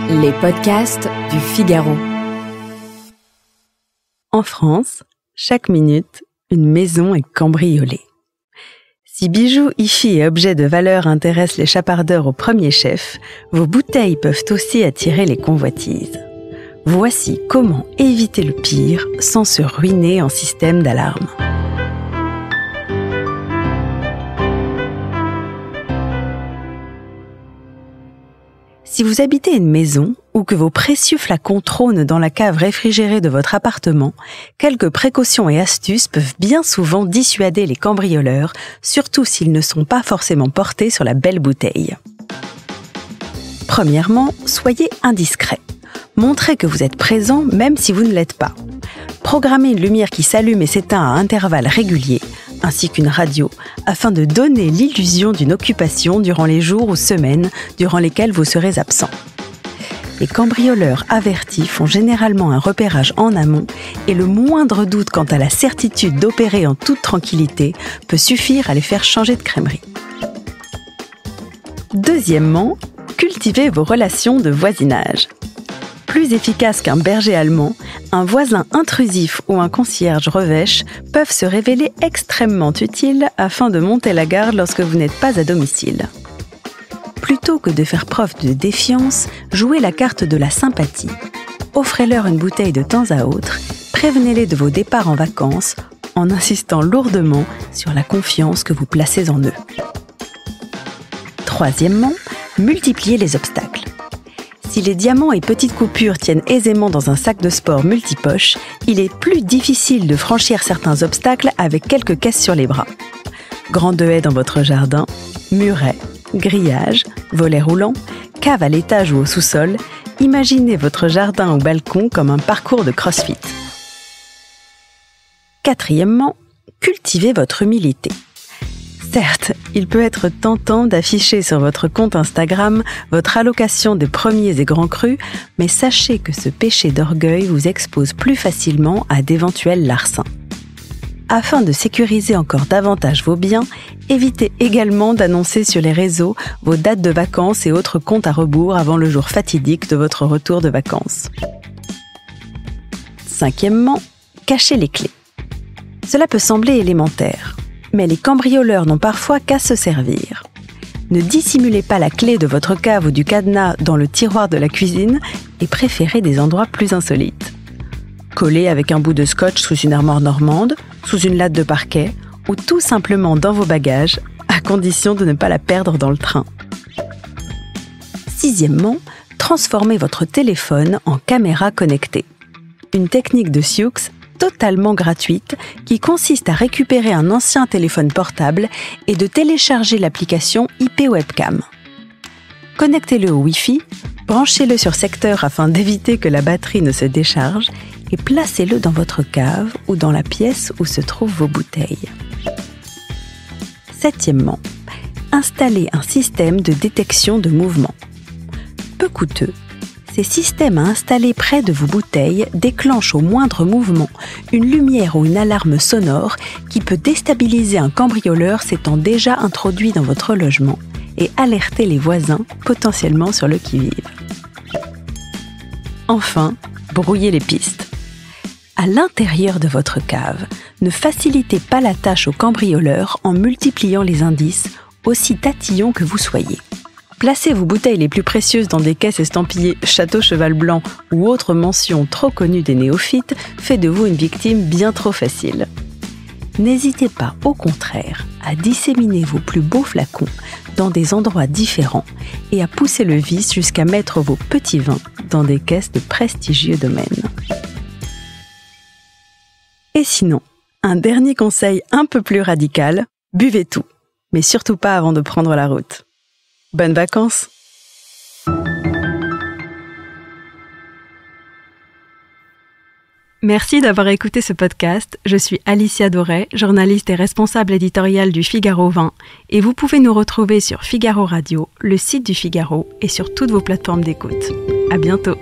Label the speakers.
Speaker 1: Les podcasts du Figaro.
Speaker 2: En France, chaque minute, une maison est cambriolée. Si bijoux, hi-fi et objets de valeur intéressent les chapardeurs au premier chef, vos bouteilles peuvent aussi attirer les convoitises. Voici comment éviter le pire sans se ruiner en système d'alarme. Si vous habitez une maison ou que vos précieux flacons trônent dans la cave réfrigérée de votre appartement, quelques précautions et astuces peuvent bien souvent dissuader les cambrioleurs, surtout s'ils ne sont pas forcément portés sur la belle bouteille. Premièrement, soyez indiscret. Montrez que vous êtes présent même si vous ne l'êtes pas. Programmez une lumière qui s'allume et s'éteint à intervalles réguliers, ainsi qu'une radio, afin de donner l'illusion d'une occupation durant les jours ou semaines durant lesquels vous serez absent. Les cambrioleurs avertis font généralement un repérage en amont et le moindre doute quant à la certitude d'opérer en toute tranquillité peut suffire à les faire changer de crèmerie. Deuxièmement, cultivez vos relations de voisinage. Plus efficace qu'un berger allemand, un voisin intrusif ou un concierge revêche peuvent se révéler extrêmement utiles afin de monter la garde lorsque vous n'êtes pas à domicile. Plutôt que de faire preuve de défiance, jouez la carte de la sympathie. Offrez-leur une bouteille de temps à autre, prévenez-les de vos départs en vacances en insistant lourdement sur la confiance que vous placez en eux. Troisièmement, multipliez les obstacles. Si les diamants et petites coupures tiennent aisément dans un sac de sport multipoche, il est plus difficile de franchir certains obstacles avec quelques caisses sur les bras. Grandes haies dans votre jardin, murets, grillages, volets roulants, cave à l'étage ou au sous-sol, imaginez votre jardin ou balcon comme un parcours de crossfit. Quatrièmement, cultivez votre humilité. Certes, il peut être tentant d'afficher sur votre compte Instagram votre allocation des premiers et grands crus, mais sachez que ce péché d'orgueil vous expose plus facilement à d'éventuels larcins. Afin de sécuriser encore davantage vos biens, évitez également d'annoncer sur les réseaux vos dates de vacances et autres comptes à rebours avant le jour fatidique de votre retour de vacances. Cinquièmement, cachez les clés. Cela peut sembler élémentaire, mais les cambrioleurs n'ont parfois qu'à se servir. Ne dissimulez pas la clé de votre cave ou du cadenas dans le tiroir de la cuisine et préférez des endroits plus insolites. Collez avec un bout de scotch sous une armoire normande, sous une latte de parquet ou tout simplement dans vos bagages, à condition de ne pas la perdre dans le train. Sixièmement, transformez votre téléphone en caméra connectée. Une technique de Sioux totalement gratuite qui consiste à récupérer un ancien téléphone portable et de télécharger l'application IP Webcam. Connectez-le au Wi-Fi, branchez-le sur secteur afin d'éviter que la batterie ne se décharge et placez-le dans votre cave ou dans la pièce où se trouvent vos bouteilles. Septièmement, installez un système de détection de mouvement. Peu coûteux, ces systèmes à installer près de vos bouteilles déclenchent au moindre mouvement une lumière ou une alarme sonore qui peut déstabiliser un cambrioleur s'étant déjà introduit dans votre logement et alerter les voisins potentiellement sur le qui-vive. Enfin, brouillez les pistes. À l'intérieur de votre cave, ne facilitez pas la tâche aux cambrioleurs en multipliant les indices, aussi tatillons que vous soyez. Placez vos bouteilles les plus précieuses dans des caisses estampillées Château Cheval Blanc ou autre mention trop connue des néophytes fait de vous une victime bien trop facile. N'hésitez pas, au contraire, à disséminer vos plus beaux flacons dans des endroits différents et à pousser le vice jusqu'à mettre vos petits vins dans des caisses de prestigieux domaines. Et sinon, un dernier conseil un peu plus radical, buvez tout, mais surtout pas avant de prendre la route. Bonnes vacances! Merci d'avoir écouté ce podcast. Je suis Alicia Doré, journaliste et responsable éditoriale du Figaro 20 et vous pouvez nous retrouver sur Figaro Radio, le site du Figaro et sur toutes vos plateformes d'écoute. À bientôt!